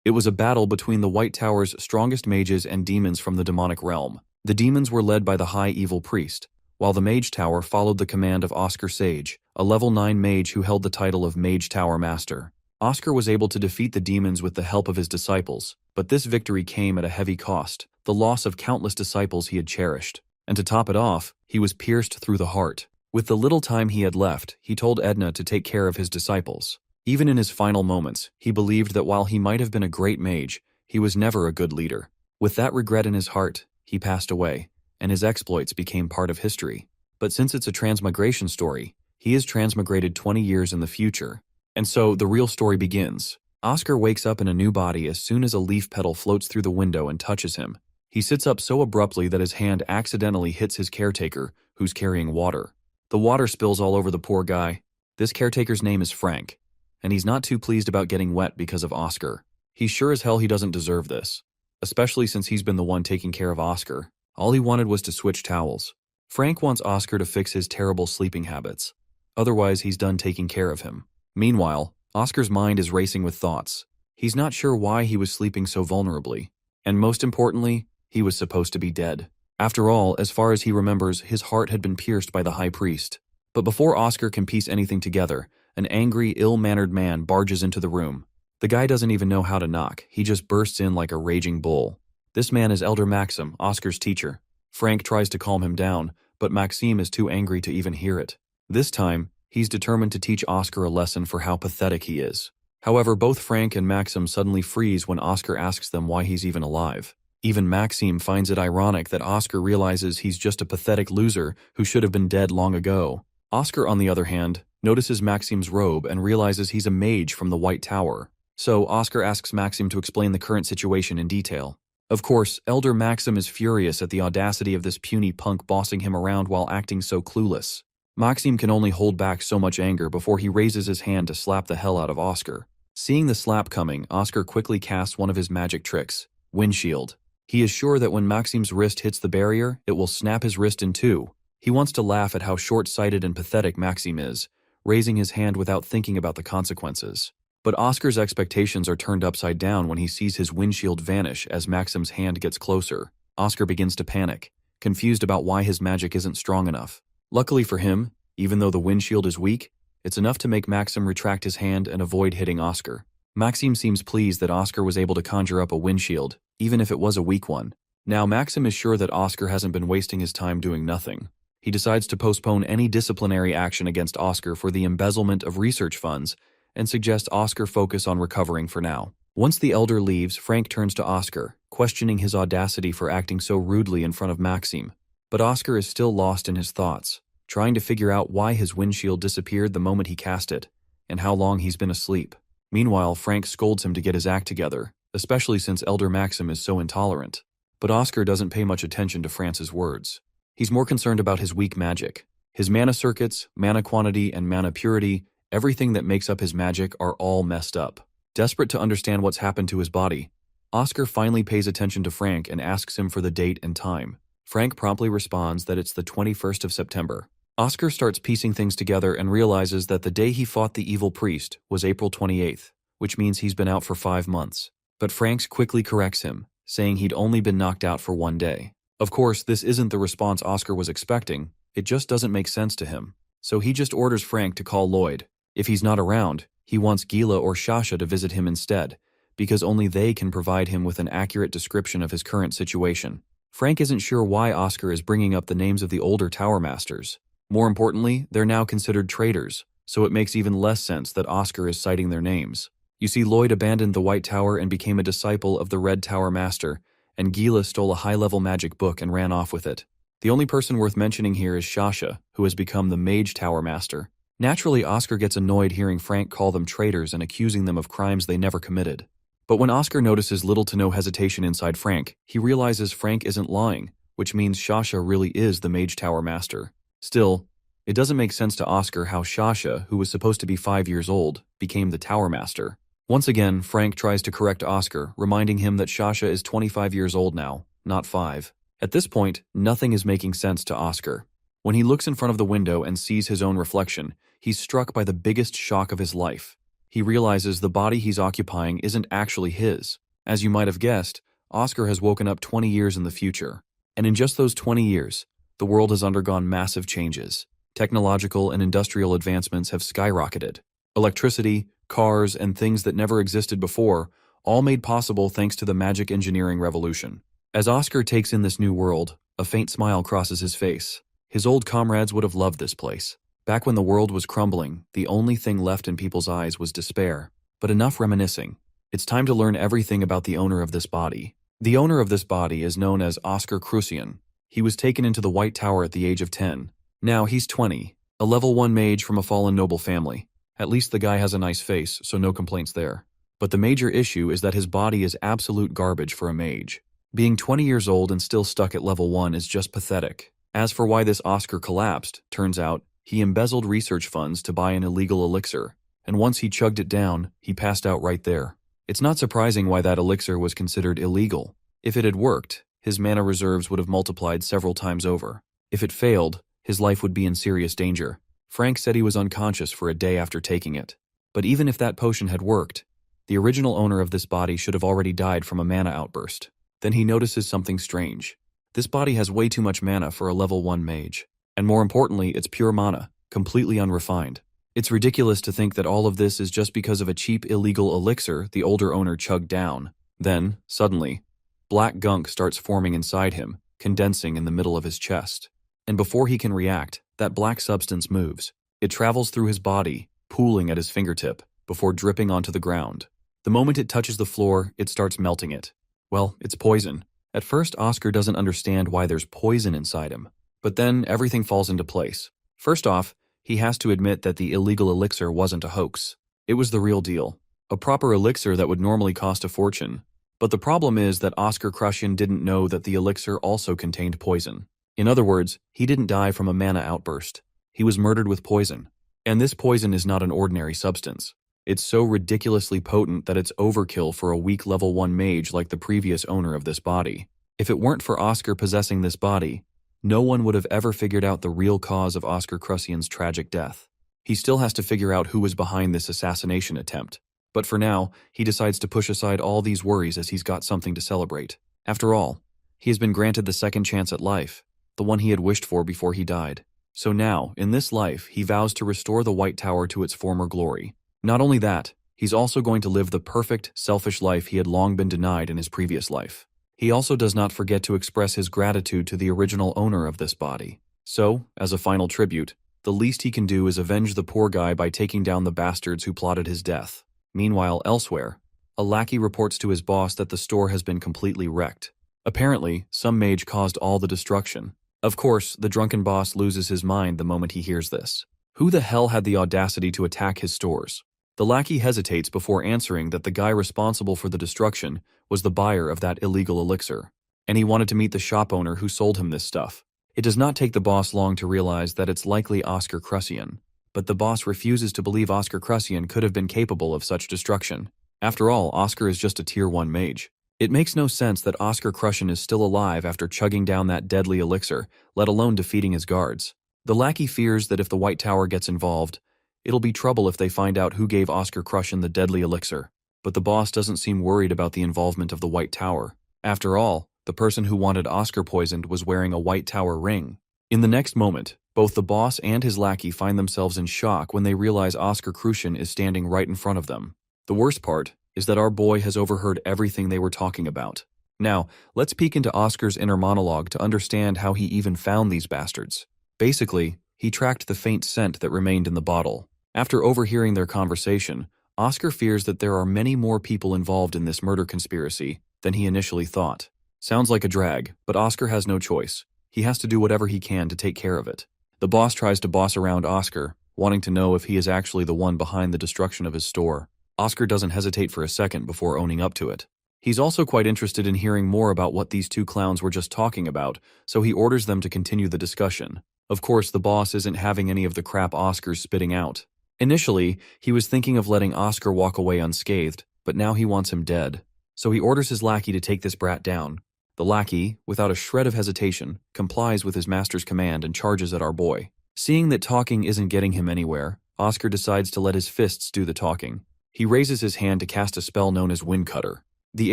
It was a battle between the White Tower's strongest mages and demons from the demonic realm. The demons were led by the High Evil Priest, while the Mage Tower followed the command of Oscar Sage, a level 9 mage who held the title of Mage Tower Master. Oscar was able to defeat the demons with the help of his disciples, but this victory came at a heavy cost, the loss of countless disciples he had cherished. And to top it off, he was pierced through the heart. With the little time he had left, he told Edna to take care of his disciples. Even in his final moments, he believed that while he might have been a great mage, he was never a good leader. With that regret in his heart, he passed away, and his exploits became part of history. But since it's a transmigration story, he is transmigrated 20 years in the future. And so, the real story begins. Oscar wakes up in a new body as soon as a leaf petal floats through the window and touches him. He sits up so abruptly that his hand accidentally hits his caretaker, who's carrying water. The water spills all over the poor guy. This caretaker's name is Frank, and he's not too pleased about getting wet because of Oscar. He's sure as hell he doesn't deserve this, especially since he's been the one taking care of Oscar. All he wanted was to switch towels. Frank wants Oscar to fix his terrible sleeping habits. Otherwise, he's done taking care of him. Meanwhile, Oscar's mind is racing with thoughts. He's not sure why he was sleeping so vulnerably. And most importantly, he was supposed to be dead. After all, as far as he remembers, his heart had been pierced by the High Priest. But before Oscar can piece anything together, an angry, ill-mannered man barges into the room. The guy doesn't even know how to knock, he just bursts in like a raging bull. This man is Elder Maxim, Oscar's teacher. Frank tries to calm him down, but Maxime is too angry to even hear it. This time, he's determined to teach Oscar a lesson for how pathetic he is. However, both Frank and Maxim suddenly freeze when Oscar asks them why he's even alive. Even Maxime finds it ironic that Oscar realizes he's just a pathetic loser who should have been dead long ago. Oscar, on the other hand, notices Maxime's robe and realizes he's a mage from the White Tower. So Oscar asks Maxime to explain the current situation in detail. Of course, Elder Maxim is furious at the audacity of this puny punk bossing him around while acting so clueless. Maxime can only hold back so much anger before he raises his hand to slap the hell out of Oscar. Seeing the slap coming, Oscar quickly casts one of his magic tricks, Windshield. He is sure that when Maxime's wrist hits the barrier, it will snap his wrist in two. He wants to laugh at how short-sighted and pathetic Maxime is, raising his hand without thinking about the consequences. But Oscar's expectations are turned upside down when he sees his windshield vanish as Maxime's hand gets closer. Oscar begins to panic, confused about why his magic isn't strong enough. Luckily for him, even though the windshield is weak, it's enough to make Maxim retract his hand and avoid hitting Oscar. Maxime seems pleased that Oscar was able to conjure up a windshield, even if it was a weak one. Now Maxim is sure that Oscar hasn't been wasting his time doing nothing. He decides to postpone any disciplinary action against Oscar for the embezzlement of research funds and suggests Oscar focus on recovering for now. Once the elder leaves, Frank turns to Oscar, questioning his audacity for acting so rudely in front of Maxime. But Oscar is still lost in his thoughts, trying to figure out why his windshield disappeared the moment he cast it, and how long he's been asleep. Meanwhile, Frank scolds him to get his act together, especially since Elder Maxim is so intolerant. But Oscar doesn't pay much attention to France's words. He's more concerned about his weak magic. His mana circuits, mana quantity, and mana purity, everything that makes up his magic are all messed up. Desperate to understand what's happened to his body, Oscar finally pays attention to Frank and asks him for the date and time. Frank promptly responds that it's the 21st of September. Oscar starts piecing things together and realizes that the day he fought the evil priest was April 28th, which means he's been out for 5 months. But Frank quickly corrects him, saying he'd only been knocked out for 1 day. Of course, this isn't the response Oscar was expecting, it just doesn't make sense to him. So he just orders Frank to call Lloyd. If he's not around, he wants Gila or Shasha to visit him instead, because only they can provide him with an accurate description of his current situation. Frank isn't sure why Oscar is bringing up the names of the older Tower Masters. More importantly, they're now considered traitors, so it makes even less sense that Oscar is citing their names. You see, Lloyd abandoned the White Tower and became a disciple of the Red Tower Master, and Gila stole a high-level magic book and ran off with it. The only person worth mentioning here is Shasha, who has become the Mage Tower Master. Naturally, Oscar gets annoyed hearing Frank call them traitors and accusing them of crimes they never committed. But when Oscar notices little to no hesitation inside Frank, he realizes Frank isn't lying, which means Shasha really is the Mage Tower Master. Still, it doesn't make sense to Oscar how Shasha, who was supposed to be 5 years old, became the Tower Master. Once again, Frank tries to correct Oscar, reminding him that Shasha is 25 years old now, not 5. At this point, nothing is making sense to Oscar. When he looks in front of the window and sees his own reflection, he's struck by the biggest shock of his life. he realizes the body he's occupying isn't actually his. As you might have guessed, Oscar has woken up 20 years in the future. And in just those 20 years, the world has undergone massive changes. Technological and industrial advancements have skyrocketed. Electricity, cars, and things that never existed before, all made possible thanks to the magic engineering revolution. As Oscar takes in this new world, a faint smile crosses his face. His old comrades would have loved this place. Back when the world was crumbling, the only thing left in people's eyes was despair. But enough reminiscing. It's time to learn everything about the owner of this body. The owner of this body is known as Oscar Crucian. He was taken into the White Tower at the age of 10. Now he's 20, a level 1 mage from a fallen noble family. At least the guy has a nice face, so no complaints there. But the major issue is that his body is absolute garbage for a mage. Being 20 years old and still stuck at level 1 is just pathetic. As for why this Oscar collapsed, turns out, he embezzled research funds to buy an illegal elixir, and once he chugged it down, he passed out right there. It's not surprising why that elixir was considered illegal. If it had worked, his mana reserves would have multiplied several times over. If it failed, his life would be in serious danger. Frank said he was unconscious for a day after taking it. But even if that potion had worked, the original owner of this body should have already died from a mana outburst. Then he notices something strange. This body has way too much mana for a level 1 mage. And more importantly, it's pure mana, completely unrefined. It's ridiculous to think that all of this is just because of a cheap illegal elixir the older owner chugged down. Then, suddenly, black gunk starts forming inside him, condensing in the middle of his chest. And before he can react, that black substance moves. It travels through his body, pooling at his fingertip, before dripping onto the ground. The moment it touches the floor, it starts melting it. Well, it's poison. At first, Oscar doesn't understand why there's poison inside him. But then, everything falls into place. First off, he has to admit that the illegal elixir wasn't a hoax. It was the real deal. A proper elixir that would normally cost a fortune. But the problem is that Oscar Crucian didn't know that the elixir also contained poison. In other words, he didn't die from a mana outburst. He was murdered with poison. And this poison is not an ordinary substance. It's so ridiculously potent that it's overkill for a weak level 1 mage like the previous owner of this body. If it weren't for Oscar possessing this body, no one would have ever figured out the real cause of Oscar Crucian's tragic death. He still has to figure out who was behind this assassination attempt. But for now, he decides to push aside all these worries as he's got something to celebrate. After all, he has been granted the second chance at life, the one he had wished for before he died. So now, in this life, he vows to restore the White Tower to its former glory. Not only that, he's also going to live the perfect, selfish life he had long been denied in his previous life. He also does not forget to express his gratitude to the original owner of this body. So, as a final tribute, the least he can do is avenge the poor guy by taking down the bastards who plotted his death. Meanwhile, elsewhere, a lackey reports to his boss that the store has been completely wrecked. Apparently, some mage caused all the destruction. Of course, the drunken boss loses his mind the moment he hears this. Who the hell had the audacity to attack his stores? The lackey hesitates before answering that the guy responsible for the destruction was the buyer of that illegal elixir, and he wanted to meet the shop owner who sold him this stuff. It does not take the boss long to realize that it's likely Oscar Crucian, but the boss refuses to believe Oscar Crucian could have been capable of such destruction. After all, Oscar is just a tier 1 mage. It makes no sense that Oscar Crucian is still alive after chugging down that deadly elixir, let alone defeating his guards. The lackey fears that if the White Tower gets involved, it'll be trouble if they find out who gave Oscar Crucian the deadly elixir. But the boss doesn't seem worried about the involvement of the White Tower. After all, the person who wanted Oscar poisoned was wearing a White Tower ring. In the next moment, both the boss and his lackey find themselves in shock when they realize Oscar Crucian is standing right in front of them. The worst part is that our boy has overheard everything they were talking about. Now, let's peek into Oscar's inner monologue to understand how he even found these bastards. Basically, he tracked the faint scent that remained in the bottle. After overhearing their conversation, Oscar fears that there are many more people involved in this murder conspiracy than he initially thought. Sounds like a drag, but Oscar has no choice. He has to do whatever he can to take care of it. The boss tries to boss around Oscar, wanting to know if he is actually the one behind the destruction of his store. Oscar doesn't hesitate for a second before owning up to it. He's also quite interested in hearing more about what these two clowns were just talking about, so he orders them to continue the discussion. Of course, the boss isn't having any of the crap Oscar's spitting out. Initially, he was thinking of letting Oscar walk away unscathed, but now he wants him dead. So he orders his lackey to take this brat down. The lackey, without a shred of hesitation, complies with his master's command and charges at our boy. Seeing that talking isn't getting him anywhere, Oscar decides to let his fists do the talking. He raises his hand to cast a spell known as Wind Cutter. The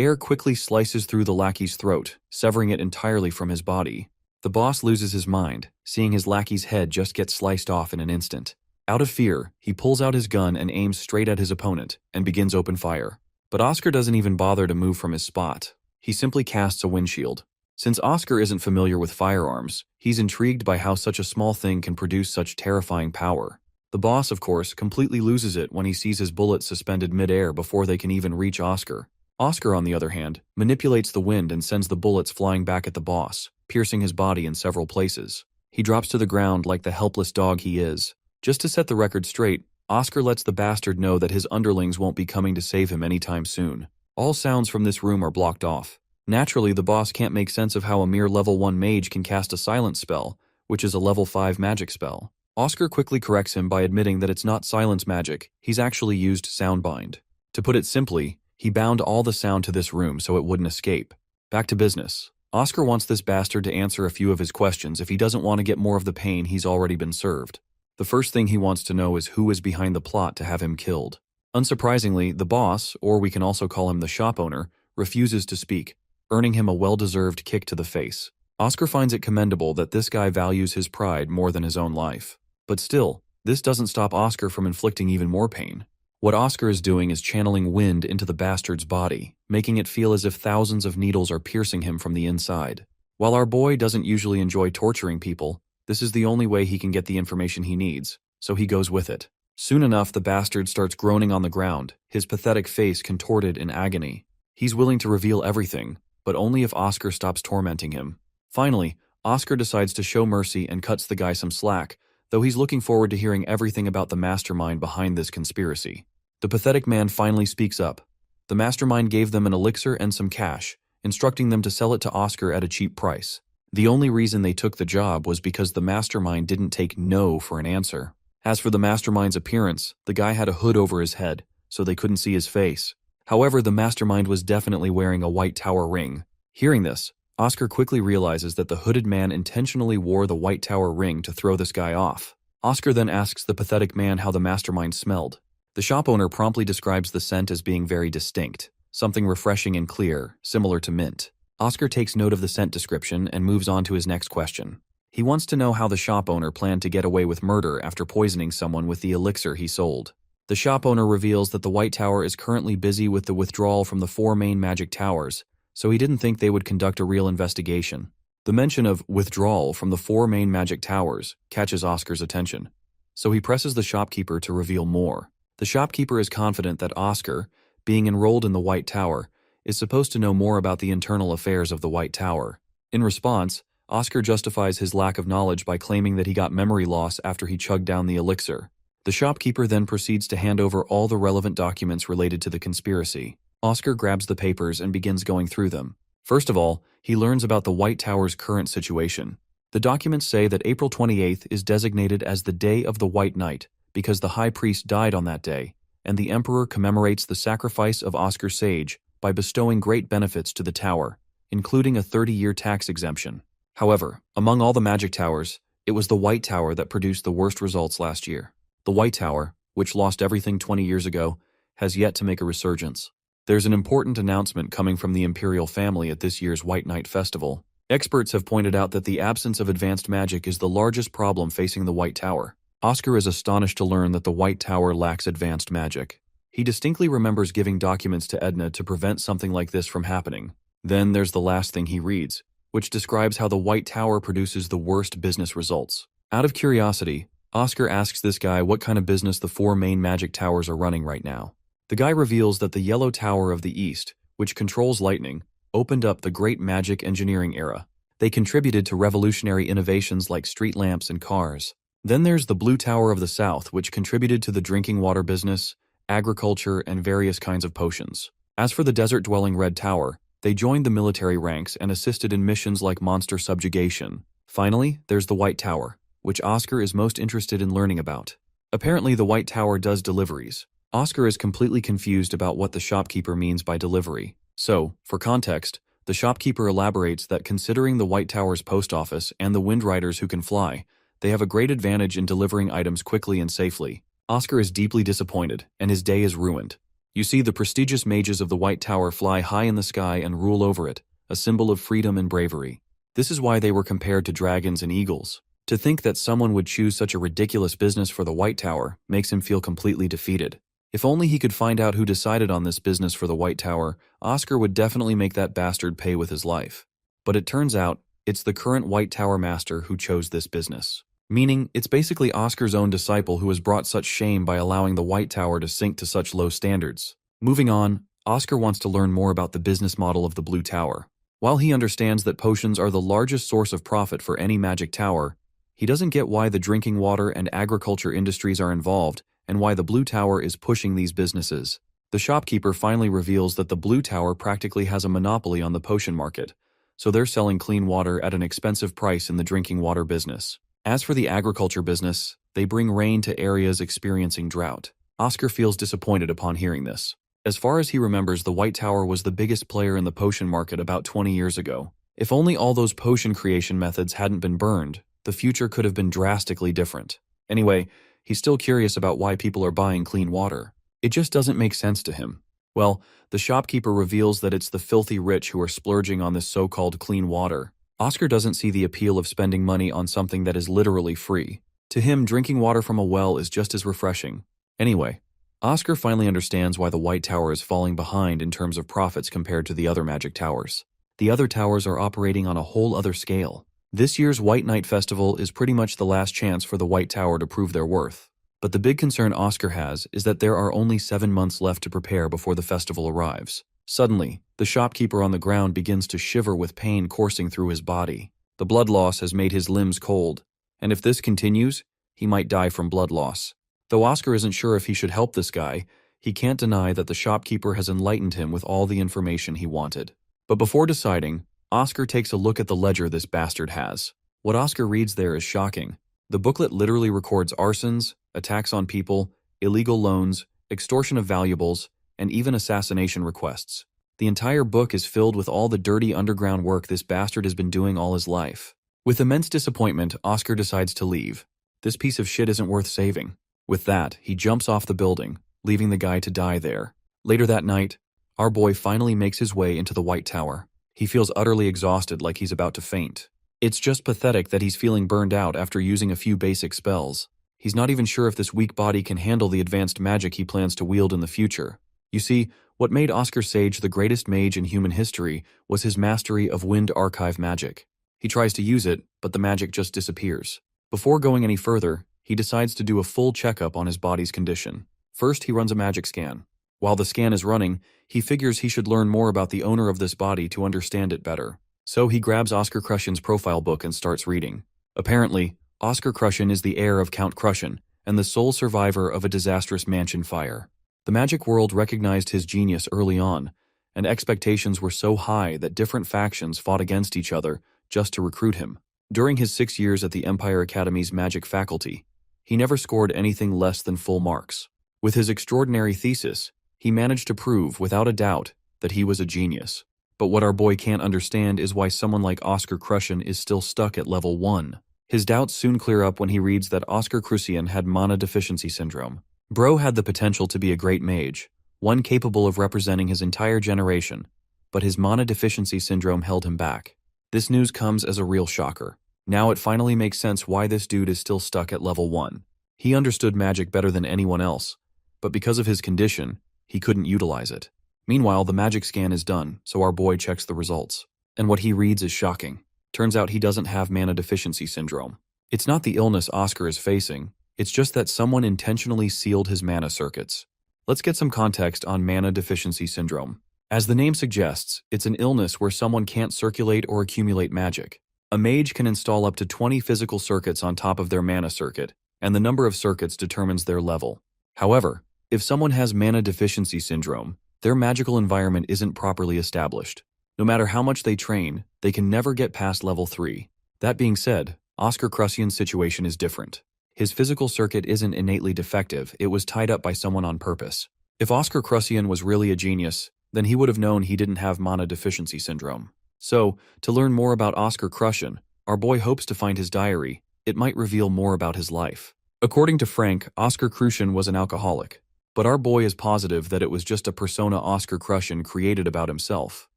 air quickly slices through the lackey's throat, severing it entirely from his body. The boss loses his mind, seeing his lackey's head just get sliced off in an instant. Out of fear, he pulls out his gun and aims straight at his opponent, and begins open fire. But Oscar doesn't even bother to move from his spot. He simply casts a windshield. Since Oscar isn't familiar with firearms, he's intrigued by how such a small thing can produce such terrifying power. The boss, of course, completely loses it when he sees his bullets suspended mid-air before they can even reach Oscar. Oscar, on the other hand, manipulates the wind and sends the bullets flying back at the boss, piercing his body in several places. He drops to the ground like the helpless dog he is. Just to set the record straight, Oscar lets the bastard know that his underlings won't be coming to save him anytime soon. All sounds from this room are blocked off. Naturally, the boss can't make sense of how a mere level 1 mage can cast a silence spell, which is a level 5 magic spell. Oscar quickly corrects him by admitting that it's not silence magic, he's actually used soundbind. To put it simply, he bound all the sound to this room so it wouldn't escape. Back to business. Oscar wants this bastard to answer a few of his questions if he doesn't want to get more of the pain he's already been served. The first thing he wants to know is who is behind the plot to have him killed. Unsurprisingly, the boss, or we can also call him the shop owner, refuses to speak, earning him a well-deserved kick to the face. Oscar finds it commendable that this guy values his pride more than his own life. But still, this doesn't stop Oscar from inflicting even more pain. What Oscar is doing is channeling wind into the bastard's body, making it feel as if thousands of needles are piercing him from the inside. While our boy doesn't usually enjoy torturing people, this is the only way he can get the information he needs, so he goes with it. Soon enough, the bastard starts groaning on the ground, his pathetic face contorted in agony. He's willing to reveal everything, but only if Oscar stops tormenting him. Finally, Oscar decides to show mercy and cuts the guy some slack, though he's looking forward to hearing everything about the mastermind behind this conspiracy. The pathetic man finally speaks up. The mastermind gave them an elixir and some cash, instructing them to sell it to Oscar at a cheap price. The only reason they took the job was because the mastermind didn't take no for an answer. As for the mastermind's appearance, the guy had a hood over his head, so they couldn't see his face. However, the mastermind was definitely wearing a white tower ring. Hearing this, Oscar quickly realizes that the hooded man intentionally wore the white tower ring to throw this guy off. Oscar then asks the pathetic man how the mastermind smelled. The shop owner promptly describes the scent as being very distinct, something refreshing and clear, similar to mint. Oscar takes note of the scent description and moves on to his next question. He wants to know how the shop owner planned to get away with murder after poisoning someone with the elixir he sold. The shop owner reveals that the White Tower is currently busy with the withdrawal from the 4 main magic towers, so he didn't think they would conduct a real investigation. The mention of withdrawal from the 4 main magic towers catches Oscar's attention, so he presses the shopkeeper to reveal more. The shopkeeper is confident that Oscar, being enrolled in the White Tower, is supposed to know more about the internal affairs of the White Tower. In response, Oscar justifies his lack of knowledge by claiming that he got memory loss after he chugged down the elixir. The shopkeeper then proceeds to hand over all the relevant documents related to the conspiracy. Oscar grabs the papers and begins going through them. First of all, he learns about the White Tower's current situation. The documents say that April 28th is designated as the Day of the White Knight because the High Priest died on that day, and the Emperor commemorates the sacrifice of Oscar Sage by bestowing great benefits to the tower, including a 30-year tax exemption. However, among all the magic towers, it was the White Tower that produced the worst results last year. The White Tower, which lost everything 20 years ago, has yet to make a resurgence. There's an important announcement coming from the Imperial family at this year's White Knight Festival. Experts have pointed out that the absence of advanced magic is the largest problem facing the White Tower. Oscar is astonished to learn that the White Tower lacks advanced magic. He distinctly remembers giving documents to Edna to prevent something like this from happening. Then there's the last thing he reads, which describes how the White Tower produces the worst business results. Out of curiosity, Oscar asks this guy what kind of business the 4 main magic towers are running right now. The guy reveals that the Yellow Tower of the East, which controls lightning, opened up the great magic engineering era. They contributed to revolutionary innovations like street lamps and cars. Then there's the Blue Tower of the South, which contributed to the drinking water business, agriculture, and various kinds of potions. As for the desert-dwelling Red Tower, they joined the military ranks and assisted in missions like monster subjugation. Finally, there's the White Tower, which Oscar is most interested in learning about. Apparently, the White Tower does deliveries. Oscar is completely confused about what the shopkeeper means by delivery. So, for context, the shopkeeper elaborates that considering the White Tower's post office and the Wind Riders who can fly, they have a great advantage in delivering items quickly and safely. Oscar is deeply disappointed, and his day is ruined. You see, the prestigious mages of the White Tower fly high in the sky and rule over it, a symbol of freedom and bravery. This is why they were compared to dragons and eagles. To think that someone would choose such a ridiculous business for the White Tower makes him feel completely defeated. If only he could find out who decided on this business for the White Tower, Oscar would definitely make that bastard pay with his life. But it turns out, it's the current White Tower master who chose this business. Meaning, it's basically Oscar's own disciple who has brought such shame by allowing the White Tower to sink to such low standards. Moving on, Oscar wants to learn more about the business model of the Blue Tower. While he understands that potions are the largest source of profit for any magic tower, he doesn't get why the drinking water and agriculture industries are involved and why the Blue Tower is pushing these businesses. The shopkeeper finally reveals that the Blue Tower practically has a monopoly on the potion market, so they're selling clean water at an expensive price in the drinking water business. As for the agriculture business, they bring rain to areas experiencing drought. Oscar feels disappointed upon hearing this. As far as he remembers, the White Tower was the biggest player in the potion market about 20 years ago. If only all those potion creation methods hadn't been burned, the future could have been drastically different. Anyway, he's still curious about why people are buying clean water. It just doesn't make sense to him. Well, the shopkeeper reveals that it's the filthy rich who are splurging on this so-called clean water. Oscar doesn't see the appeal of spending money on something that is literally free. To him, drinking water from a well is just as refreshing. Anyway, Oscar finally understands why the White Tower is falling behind in terms of profits compared to the other magic towers. The other towers are operating on a whole other scale. This year's White Night Festival is pretty much the last chance for the White Tower to prove their worth. But the big concern Oscar has is that there are only 7 months left to prepare before the festival arrives. Suddenly, the shopkeeper on the ground begins to shiver with pain coursing through his body. The blood loss has made his limbs cold, and if this continues, he might die from blood loss. Though Oscar isn't sure if he should help this guy, he can't deny that the shopkeeper has enlightened him with all the information he wanted. But before deciding, Oscar takes a look at the ledger this bastard has. What Oscar reads there is shocking. The booklet literally records arsons, attacks on people, illegal loans, extortion of valuables, and even assassination requests. The entire book is filled with all the dirty underground work this bastard has been doing all his life. With immense disappointment, Oscar decides to leave. This piece of shit isn't worth saving. With that, he jumps off the building, leaving the guy to die there. Later that night, our boy finally makes his way into the White Tower. He feels utterly exhausted, like he's about to faint. It's just pathetic that he's feeling burned out after using a few basic spells. He's not even sure if this weak body can handle the advanced magic he plans to wield in the future. You see, what made Oscar Sage the greatest mage in human history was his mastery of Wind Archive magic. He tries to use it, but the magic just disappears. Before going any further, he decides to do a full checkup on his body's condition. First, he runs a magic scan. While the scan is running, he figures he should learn more about the owner of this body to understand it better. So he grabs Oscar Crushen's profile book and starts reading. Apparently, Oscar Crushen is the heir of Count Crushen and the sole survivor of a disastrous mansion fire. The magic world recognized his genius early on, and expectations were so high that different factions fought against each other just to recruit him. During his 6 years at the Empire Academy's magic faculty, he never scored anything less than full marks. With his extraordinary thesis, he managed to prove, without a doubt, that he was a genius. But what our boy can't understand is why someone like Oscar Crushen is still stuck at level 1. His doubts soon clear up when he reads that Oscar Crucian had mana deficiency syndrome. Bro had the potential to be a great mage, one capable of representing his entire generation, but his mana deficiency syndrome held him back. This news comes as a real shocker. Now it finally makes sense why this dude is still stuck at level 1. He understood magic better than anyone else, but because of his condition, he couldn't utilize it. Meanwhile, the magic scan is done, so our boy checks the results. And what he reads is shocking. Turns out he doesn't have mana deficiency syndrome. It's not the illness Oscar is facing, it's just that someone intentionally sealed his mana circuits. Let's get some context on mana deficiency syndrome. As the name suggests, it's an illness where someone can't circulate or accumulate magic. A mage can install up to 20 physical circuits on top of their mana circuit, and the number of circuits determines their level. However, if someone has mana deficiency syndrome, their magical environment isn't properly established. No matter how much they train, they can never get past level 3. That being said, Oscar Crucian's situation is different. His physical circuit isn't innately defective, it was tied up by someone on purpose. If Oscar Crucian was really a genius, then he would have known he didn't have mana deficiency syndrome. So, to learn more about Oscar Crushen, our boy hopes to find his diary. It might reveal more about his life. According to Frank, Oscar Crushen was an alcoholic. But our boy is positive that it was just a persona Oscar Crushen created about himself.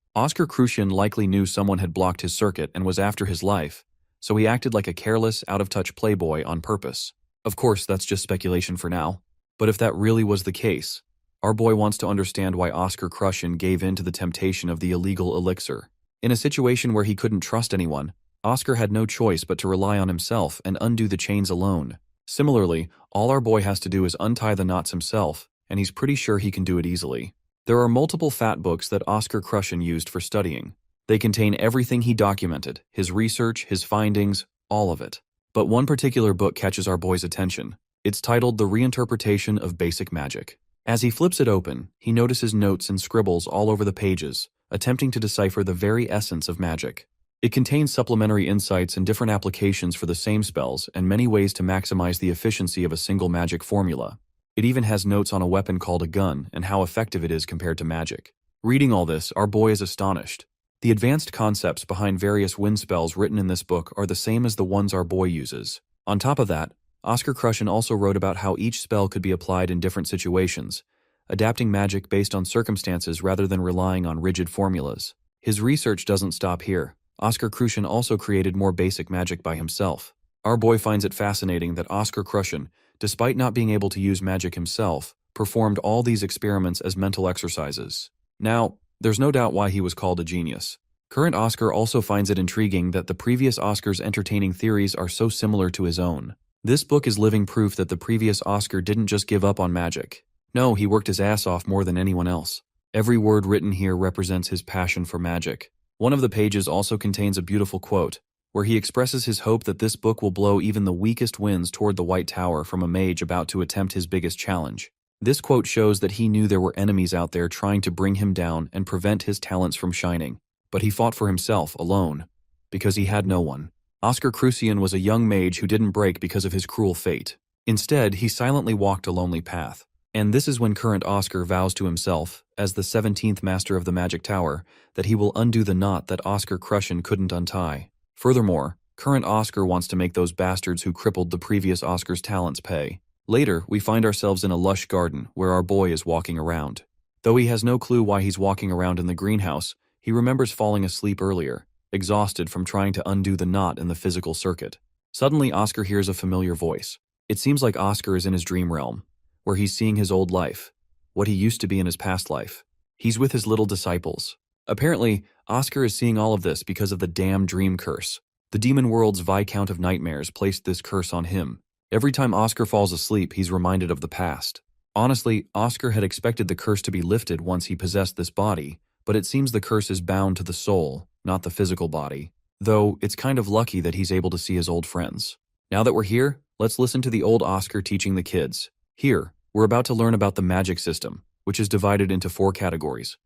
Oscar Crushen likely knew someone had blocked his circuit and was after his life, so he acted like a careless, out-of-touch playboy on purpose. Of course, that's just speculation for now. But if that really was the case, our boy wants to understand why Oscar Crushen gave in to the temptation of the illegal elixir. In a situation where he couldn't trust anyone, Oscar had no choice but to rely on himself and undo the chains alone. Similarly, all our boy has to do is untie the knots himself, and he's pretty sure he can do it easily. There are multiple fat books that Oscar Crushen used for studying. They contain everything he documented, his research, his findings, all of it. But one particular book catches our boy's attention. It's titled The Reinterpretation of Basic Magic. As he flips it open, he notices notes and scribbles all over the pages, attempting to decipher the very essence of magic. It contains supplementary insights and different applications for the same spells and many ways to maximize the efficiency of a single magic formula. It even has notes on a weapon called a gun and how effective it is compared to magic. Reading all this, our boy is astonished. The advanced concepts behind various wind spells written in this book are the same as the ones our boy uses. On top of that, Oscar Crushen also wrote about how each spell could be applied in different situations, adapting magic based on circumstances rather than relying on rigid formulas. His research doesn't stop here. Oscar Crushen also created more basic magic by himself. Our boy finds it fascinating that Oscar Crushen, despite not being able to use magic himself, performed all these experiments as mental exercises. Now, there's no doubt why he was called a genius. Current Oscar also finds it intriguing that the previous Oscar's entertaining theories are so similar to his own. This book is living proof that the previous Oscar didn't just give up on magic. No, he worked his ass off more than anyone else. Every word written here represents his passion for magic. One of the pages also contains a beautiful quote, where he expresses his hope that this book will blow even the weakest winds toward the White Tower from a mage about to attempt his biggest challenge. This quote shows that he knew there were enemies out there trying to bring him down and prevent his talents from shining. But he fought for himself, alone, because he had no one. Oscar Crushen was a young mage who didn't break because of his cruel fate. Instead, he silently walked a lonely path. And this is when current Oscar vows to himself, as the 17th Master of the Magic Tower, that he will undo the knot that Oscar Crushen couldn't untie. Furthermore, current Oscar wants to make those bastards who crippled the previous Oscar's talents pay. Later, we find ourselves in a lush garden where our boy is walking around. Though he has no clue why he's walking around in the greenhouse, he remembers falling asleep earlier, exhausted from trying to undo the knot in the physical circuit. Suddenly, Oscar hears a familiar voice. It seems like Oscar is in his dream realm, where he's seeing his old life, what he used to be in his past life. He's with his little disciples. Apparently, Oscar is seeing all of this because of the damn dream curse. The demon world's Viscount of Nightmares placed this curse on him. Every time Oscar falls asleep, he's reminded of the past. Honestly, Oscar had expected the curse to be lifted once he possessed this body, but it seems the curse is bound to the soul, not the physical body. Though, it's kind of lucky that he's able to see his old friends. Now that we're here, let's listen to the old Oscar teaching the kids. Here, we're about to learn about the magic system, which is divided into 4 categories: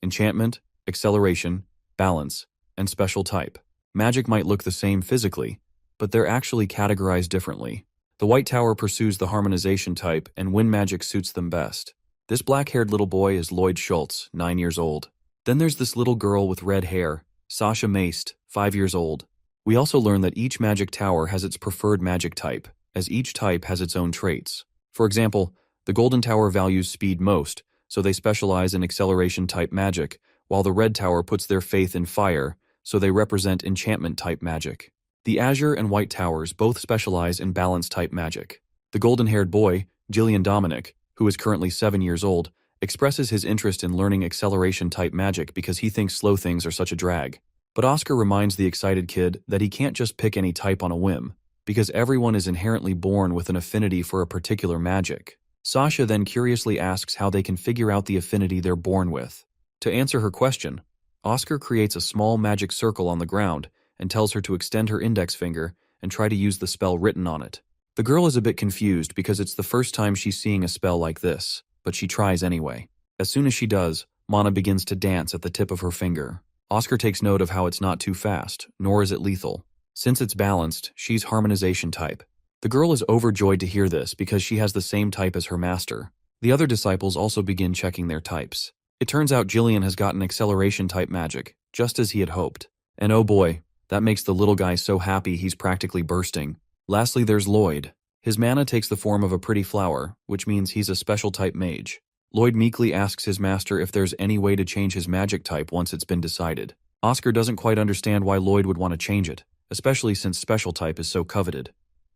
enchantment, acceleration, balance, and special type. Magic might look the same physically, but they're actually categorized differently. The White Tower pursues the harmonization type, and wind magic suits them best. This black-haired little boy is Lloyd Schultz, 9 years old. Then there's this little girl with red hair, Sasha Maest, 5 years old. We also learn that each magic tower has its preferred magic type, as each type has its own traits. For example, the Golden Tower values speed most, so they specialize in acceleration-type magic, while the Red Tower puts their faith in fire, so they represent enchantment-type magic. The Azure and White Towers both specialize in balance-type magic. The golden-haired boy, Gillian Dominic, who is currently 7 years old, expresses his interest in learning acceleration-type magic because he thinks slow things are such a drag. But Oscar reminds the excited kid that he can't just pick any type on a whim, because everyone is inherently born with an affinity for a particular magic. Sasha then curiously asks how they can figure out the affinity they're born with. To answer her question, Oscar creates a small magic circle on the ground and tells her to extend her index finger and try to use the spell written on it. The girl is a bit confused because it's the first time she's seeing a spell like this, but she tries anyway. As soon as she does, Mana begins to dance at the tip of her finger. Oscar takes note of how it's not too fast, nor is it lethal. Since it's balanced, she's harmonization type. The girl is overjoyed to hear this because she has the same type as her master. The other disciples also begin checking their types. It turns out Gillian has gotten acceleration type magic, just as he had hoped. And oh boy, that makes the little guy so happy he's practically bursting. Lastly, there's Lloyd. His mana takes the form of a pretty flower, which means he's a special type mage. Lloyd meekly asks his master if there's any way to change his magic type once it's been decided. Oscar doesn't quite understand why Lloyd would want to change it, especially since special type is so coveted.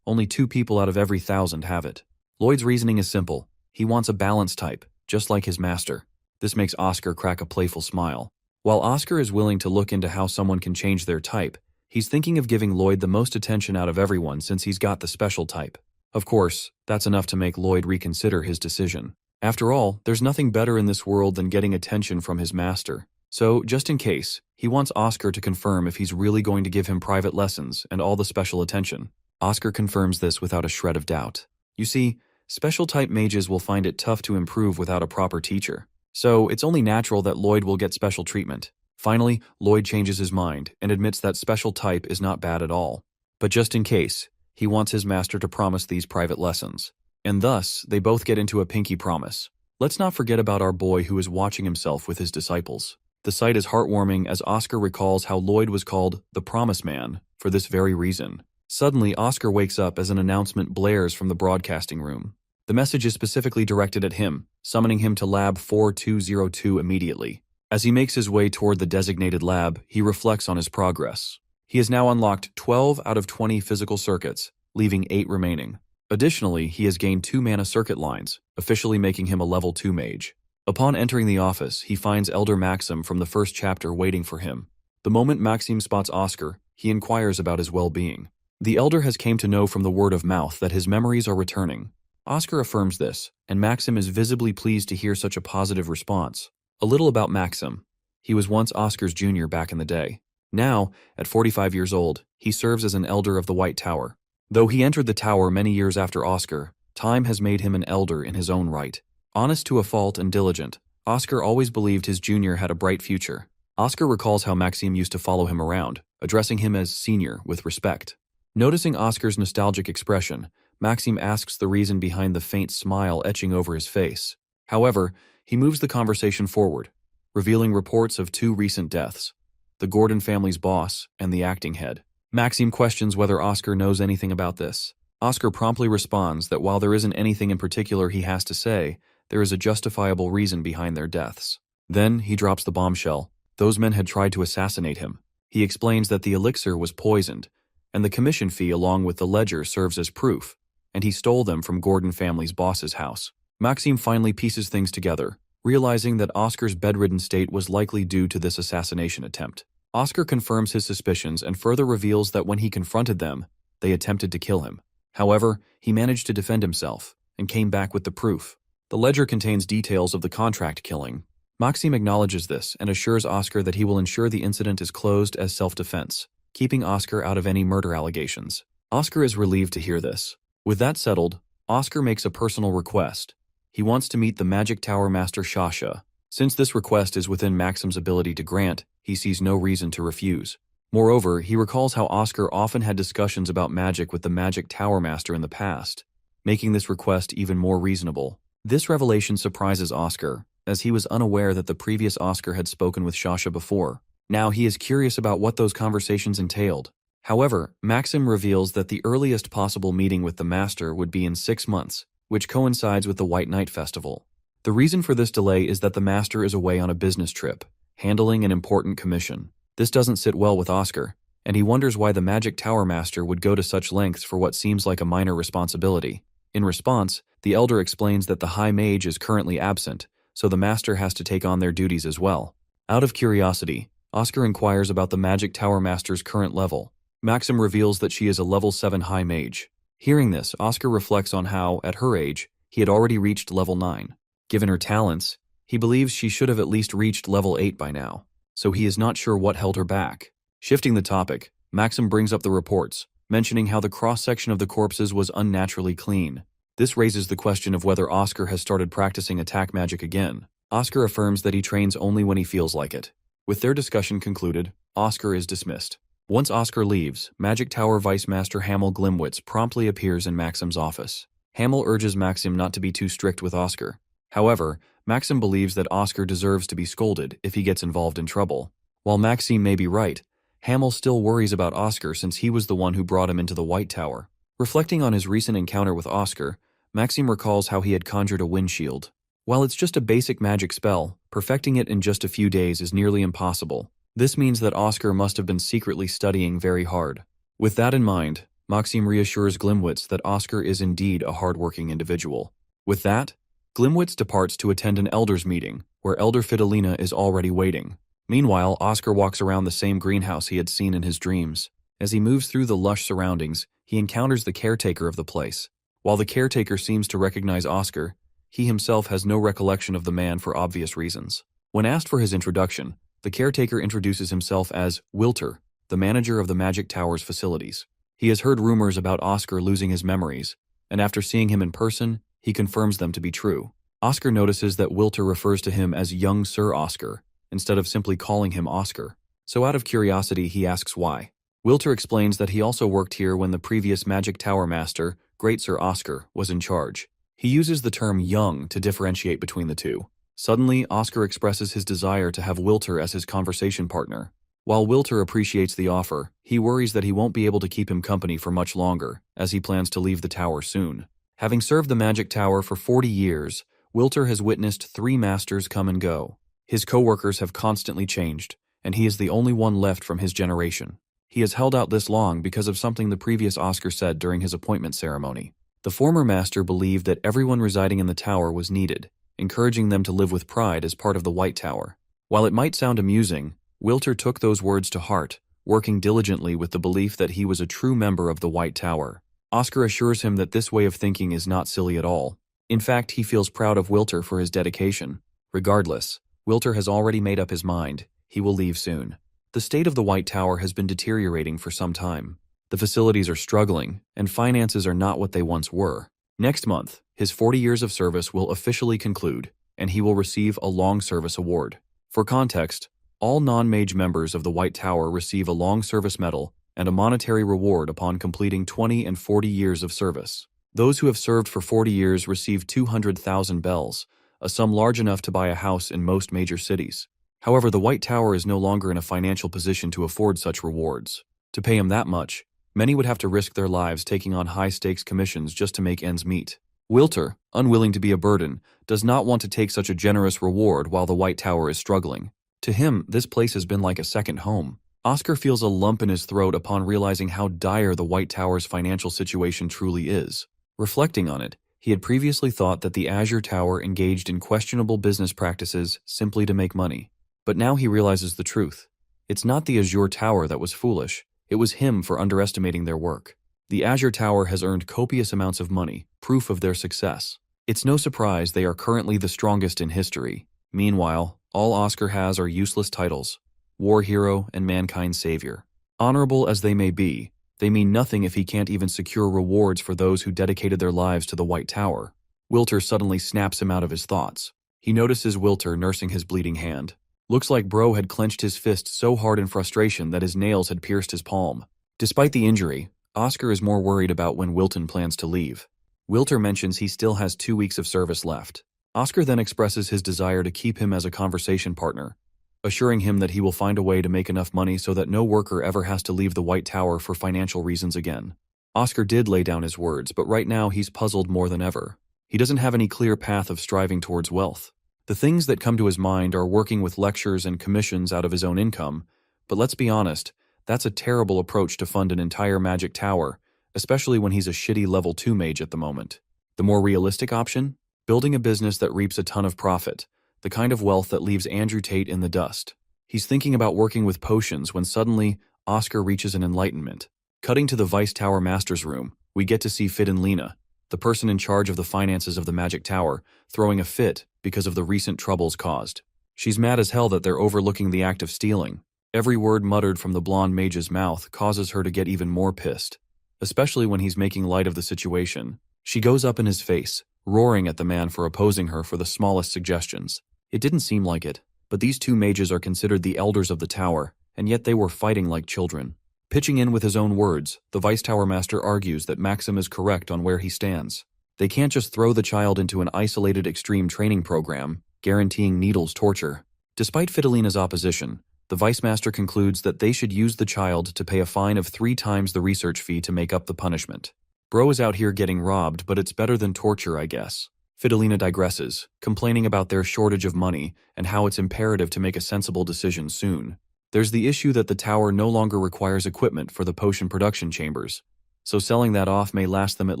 Only 2 people out of every 1,000 have it. Lloyd's reasoning is simple. He wants a balanced type, just like his master. This makes Oscar crack a playful smile. While Oscar is willing to look into how someone can change their type, he's thinking of giving Lloyd the most attention out of everyone since he's got the special type. Of course, that's enough to make Lloyd reconsider his decision. After all, there's nothing better in this world than getting attention from his master. So, just in case, he wants Oscar to confirm if he's really going to give him private lessons and all the special attention. Oscar confirms this without a shred of doubt. You see, special-type mages will find it tough to improve without a proper teacher. So, it's only natural that Lloyd will get special treatment. Finally, Lloyd changes his mind and admits that special type is not bad at all. But just in case, he wants his master to promise these private lessons. And thus, they both get into a pinky promise. Let's not forget about our boy who is watching himself with his disciples. The sight is heartwarming as Oscar recalls how Lloyd was called the Promise Man for this very reason. Suddenly, Oscar wakes up as an announcement blares from the broadcasting room. The message is specifically directed at him, summoning him to Lab 4202 immediately. As he makes his way toward the designated lab, he reflects on his progress. He has now unlocked 12 out of 20 physical circuits, leaving 8 remaining. Additionally, he has gained 2 mana circuit lines, officially making him a level 2 mage. Upon entering the office, he finds Elder Maxim from the first chapter waiting for him. The moment Maxim spots Oscar, he inquires about his well-being. The Elder has came to know from the word of mouth that his memories are returning. Oscar affirms this, and Maxim is visibly pleased to hear such a positive response. A little about Maxim. He was once Oscar's junior back in the day. Now, at 45 years old, he serves as an Elder of the White Tower. Though he entered the tower many years after Oscar, time has made him an Elder in his own right. Honest to a fault and diligent, Oscar always believed his junior had a bright future. Oscar recalls how Maxim used to follow him around, addressing him as senior with respect. Noticing Oscar's nostalgic expression, Maxim asks the reason behind the faint smile etching over his face. However, he moves the conversation forward, revealing reports of 2 recent deaths, the Gordon family's boss and the acting head. Maxim questions whether Oscar knows anything about this. Oscar promptly responds that while there isn't anything in particular he has to say, there is a justifiable reason behind their deaths. Then he drops the bombshell. Those men had tried to assassinate him. He explains that the elixir was poisoned, and the commission fee along with the ledger serves as proof, and he stole them from Gordon family's boss's house. Maxim finally pieces things together, realizing that Oscar's bedridden state was likely due to this assassination attempt. Oscar confirms his suspicions and further reveals that when he confronted them, they attempted to kill him. However, he managed to defend himself and came back with the proof. The ledger contains details of the contract killing. Maxim acknowledges this and assures Oscar that he will ensure the incident is closed as self-defense, keeping Oscar out of any murder allegations. Oscar is relieved to hear this. With that settled, Oscar makes a personal request. He wants to meet the Magic Tower Master Shasha. Since this request is within Maxim's ability to grant, he sees no reason to refuse. Moreover, he recalls how Oscar often had discussions about magic with the Magic Tower Master in the past, making this request even more reasonable. This revelation surprises Oscar, as he was unaware that the previous Oscar had spoken with Shasha before. Now he is curious about what those conversations entailed. However, Maxim reveals that the earliest possible meeting with the Master would be in 6 months, which coincides with the White Night Festival. The reason for this delay is that the Master is away on a business trip, handling an important commission. This doesn't sit well with Oscar, and he wonders why the Magic Tower Master would go to such lengths for what seems like a minor responsibility. In response, the Elder explains that the High Mage is currently absent, so the Master has to take on their duties as well. Out of curiosity, Oscar inquires about the Magic Tower Master's current level. Maxim reveals that she is a level 7 High Mage. Hearing this, Oscar reflects on how, at her age, he had already reached level 9. Given her talents, he believes she should have at least reached level 8 by now, so he is not sure what held her back. Shifting the topic, Maxim brings up the reports, mentioning how the cross-section of the corpses was unnaturally clean. This raises the question of whether Oscar has started practicing attack magic again. Oscar affirms that he trains only when he feels like it. With their discussion concluded, Oscar is dismissed. Once Oscar leaves, Magic Tower Vice Master Hamel Glimwitz promptly appears in Maxim's office. Hamel urges Maxim not to be too strict with Oscar. However, Maxim believes that Oscar deserves to be scolded if he gets involved in trouble. While Maxim may be right, Hamel still worries about Oscar since he was the one who brought him into the White Tower. Reflecting on his recent encounter with Oscar, Maxime recalls how he had conjured a windshield. While it's just a basic magic spell, perfecting it in just a few days is nearly impossible. This means that Oscar must have been secretly studying very hard. With that in mind, Maxime reassures Glimwitz that Oscar is indeed a hardworking individual. With that, Glimwitz departs to attend an elders meeting, where Elder Fidelina is already waiting. Meanwhile, Oscar walks around the same greenhouse he had seen in his dreams. As he moves through the lush surroundings, he encounters the caretaker of the place. While the caretaker seems to recognize Oscar, he himself has no recollection of the man for obvious reasons. When asked for his introduction, the caretaker introduces himself as Wilter, the manager of the Magic Tower's facilities. He has heard rumors about Oscar losing his memories, and after seeing him in person, he confirms them to be true. Oscar notices that Wilter refers to him as young Sir Oscar, instead of simply calling him Oscar. So out of curiosity, he asks why. Wilter explains that he also worked here when the previous Magic Tower Master, Great Sir Oscar, was in charge. He uses the term young to differentiate between the two. Suddenly, Oscar expresses his desire to have Wilter as his conversation partner. While Wilter appreciates the offer, he worries that he won't be able to keep him company for much longer, as he plans to leave the tower soon. Having served the Magic Tower for 40 years, Wilter has witnessed 3 masters come and go. His co-workers have constantly changed, and he is the only one left from his generation. He has held out this long because of something the previous Oscar said during his appointment ceremony. The former master believed that everyone residing in the tower was needed, encouraging them to live with pride as part of the White Tower. While it might sound amusing, Wilter took those words to heart, working diligently with the belief that he was a true member of the White Tower. Oscar assures him that this way of thinking is not silly at all. In fact, he feels proud of Wilter for his dedication. Regardless, Wilter has already made up his mind. He will leave soon. The state of the White Tower has been deteriorating for some time. The facilities are struggling, and finances are not what they once were. Next month, his 40 years of service will officially conclude, and he will receive a Long Service Award. For context, all non-mage members of the White Tower receive a Long Service Medal and a monetary reward upon completing 20 and 40 years of service. Those who have served for 40 years receive 200,000 bells, a sum large enough to buy a house in most major cities. However, the White Tower is no longer in a financial position to afford such rewards. To pay him that much, many would have to risk their lives taking on high-stakes commissions just to make ends meet. Wilter, unwilling to be a burden, does not want to take such a generous reward while the White Tower is struggling. To him, this place has been like a second home. Oscar feels a lump in his throat upon realizing how dire the White Tower's financial situation truly is. Reflecting on it, he had previously thought that the Azure Tower engaged in questionable business practices simply to make money. But now he realizes the truth. It's not the Azure Tower that was foolish, it was him for underestimating their work. The Azure Tower has earned copious amounts of money, proof of their success. It's no surprise they are currently the strongest in history. Meanwhile, all Oscar has are useless titles: War Hero and Mankind Savior. Honorable as they may be, they mean nothing if he can't even secure rewards for those who dedicated their lives to the White Tower. Wilter suddenly snaps him out of his thoughts. He notices Wilter nursing his bleeding hand. Looks like Bro had clenched his fist so hard in frustration that his nails had pierced his palm. Despite the injury, Oscar is more worried about when Wilton plans to leave. Wilter mentions he still has 2 weeks of service left. Oscar then expresses his desire to keep him as a conversation partner, assuring him that he will find a way to make enough money so that no worker ever has to leave the White Tower for financial reasons again. Oscar did lay down his words, but right now he's puzzled more than ever. He doesn't have any clear path of striving towards wealth. The things that come to his mind are working with lectures and commissions out of his own income, but let's be honest, that's a terrible approach to fund an entire Magic Tower, especially when he's a shitty level 2 mage at the moment. The more realistic option? Building a business that reaps a ton of profit, the kind of wealth that leaves Andrew Tate in the dust. He's thinking about working with potions when suddenly, Oscar reaches an enlightenment. Cutting to the Vice Tower Master's room, we get to see Fidenlina, the person in charge of the finances of the Magic Tower, throwing a fit because of the recent troubles caused. She's mad as hell that they're overlooking the act of stealing. Every word muttered from the blonde mage's mouth causes her to get even more pissed, especially when he's making light of the situation. She goes up in his face, roaring at the man for opposing her for the smallest suggestions. It didn't seem like it, but these 2 mages are considered the elders of the tower, and yet they were fighting like children. Pitching in with his own words, the Vice Tower Master argues that Maxim is correct on where he stands. They can't just throw the child into an isolated extreme training program, guaranteeing Needle's torture. Despite Fidelina's opposition, the Vice Master concludes that they should use the child to pay a fine of 3 times the research fee to make up the punishment. Bro is out here getting robbed, but it's better than torture, I guess. Fidelina digresses, complaining about their shortage of money and how it's imperative to make a sensible decision soon. There's the issue that the tower no longer requires equipment for the potion production chambers, so selling that off may last them at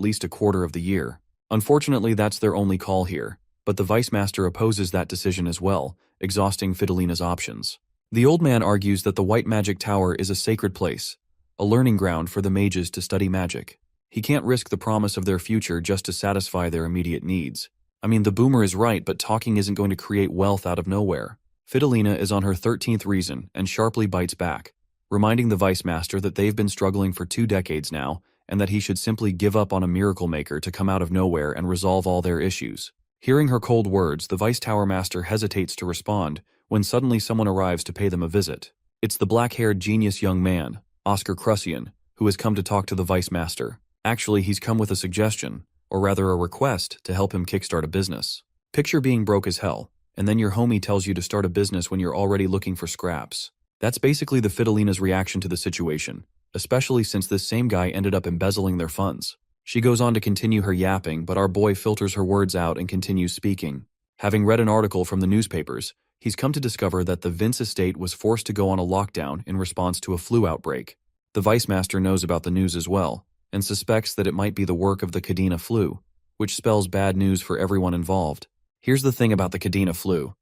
least a quarter of the year. Unfortunately, that's their only call here, but the Vice Master opposes that decision as well, exhausting Fidelina's options. The old man argues that the White Magic Tower is a sacred place, a learning ground for the mages to study magic. He can't risk the promise of their future just to satisfy their immediate needs. I mean, the boomer is right, but talking isn't going to create wealth out of nowhere. Fidelina is on her 13th reason and sharply bites back, reminding the Vice Master that they've been struggling for 2 decades now and that he should simply give up on a miracle maker to come out of nowhere and resolve all their issues. Hearing her cold words, the Vice Tower Master hesitates to respond when suddenly someone arrives to pay them a visit. It's the black-haired genius young man, Oscar Crucian, who has come to talk to the Vice Master. Actually, he's come with a suggestion, or rather a request, to help him kickstart a business. Picture being broke as hell, and then your homie tells you to start a business when you're already looking for scraps. That's basically the Fidelina's reaction to the situation, especially since this same guy ended up embezzling their funds. She goes on to continue her yapping, but our boy filters her words out and continues speaking. Having read an article from the newspapers, he's come to discover that the Vince estate was forced to go on a lockdown in response to a flu outbreak. The Vice Master knows about the news as well, and suspects that it might be the work of the Cadena flu, which spells bad news for everyone involved. Here's the thing about the Cadena flu.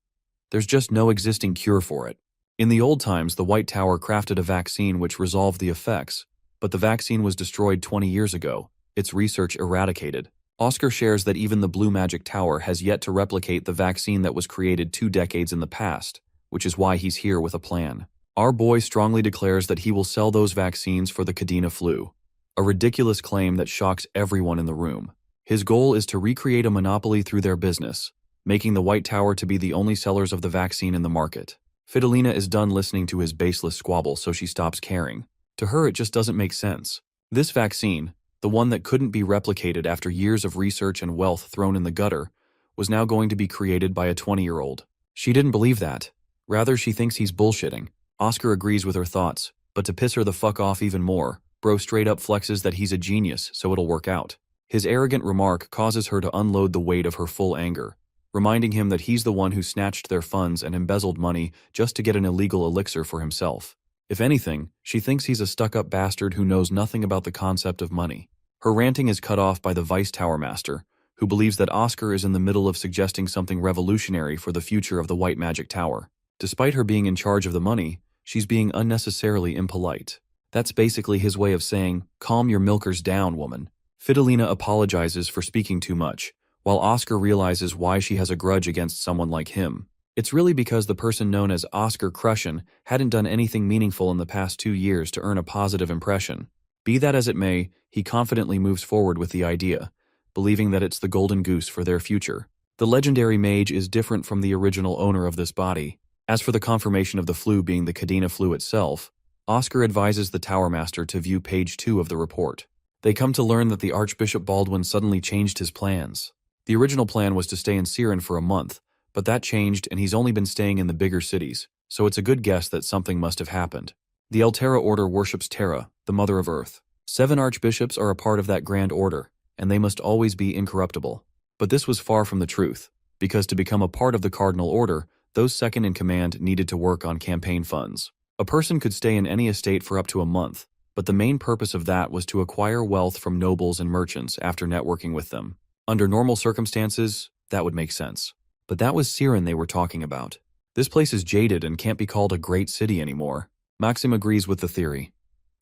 There's just no existing cure for it. In the old times, the White Tower crafted a vaccine which resolved the effects, but the vaccine was destroyed 20 years ago, its research eradicated. Oscar shares that even the Blue Magic Tower has yet to replicate the vaccine that was created 2 decades in the past, which is why he's here with a plan. Our boy strongly declares that he will sell those vaccines for the Cadena flu, a ridiculous claim that shocks everyone in the room. His goal is to recreate a monopoly through their business, making the White Tower to be the only sellers of the vaccine in the market. Fidelina is done listening to his baseless squabble, so she stops caring. To her, it just doesn't make sense. This vaccine, the one that couldn't be replicated after years of research and wealth thrown in the gutter, was now going to be created by a 20-year-old. She didn't believe that. Rather, she thinks he's bullshitting. Oscar agrees with her thoughts, but to piss her the fuck off even more, Bro straight up flexes that he's a genius, so it'll work out. His arrogant remark causes her to unload the weight of her full anger, reminding him that he's the one who snatched their funds and embezzled money just to get an illegal elixir for himself. If anything, she thinks he's a stuck-up bastard who knows nothing about the concept of money. Her ranting is cut off by the Vice Tower Master, who believes that Oscar is in the middle of suggesting something revolutionary for the future of the White Magic Tower. Despite her being in charge of the money, she's being unnecessarily impolite. That's basically his way of saying, "Calm your milkers down, woman." Fidelina apologizes for speaking too much, while Oscar realizes why she has a grudge against someone like him. It's really because the person known as Oscar Crucian hadn't done anything meaningful in the past 2 years to earn a positive impression. Be that as it may, he confidently moves forward with the idea, believing that it's the golden goose for their future. The legendary Mage is different from the original owner of this body. As for the confirmation of the flu being the Cadena flu itself, Oscar advises the Tower Master to view page 2 of the report. They come to learn that the Archbishop Baldwin suddenly changed his plans. The original plan was to stay in Siren for a month, but that changed and he's only been staying in the bigger cities, so it's a good guess that something must have happened. The Altera Order worships Terra, the Mother of Earth. 7 archbishops are a part of that grand order, and they must always be incorruptible. But this was far from the truth, because to become a part of the Cardinal Order, those second in command needed to work on campaign funds. A person could stay in any estate for up to a month, but the main purpose of that was to acquire wealth from nobles and merchants after networking with them. Under normal circumstances, that would make sense. But that was Siren they were talking about. This place is jaded and can't be called a great city anymore. Maxim agrees with the theory,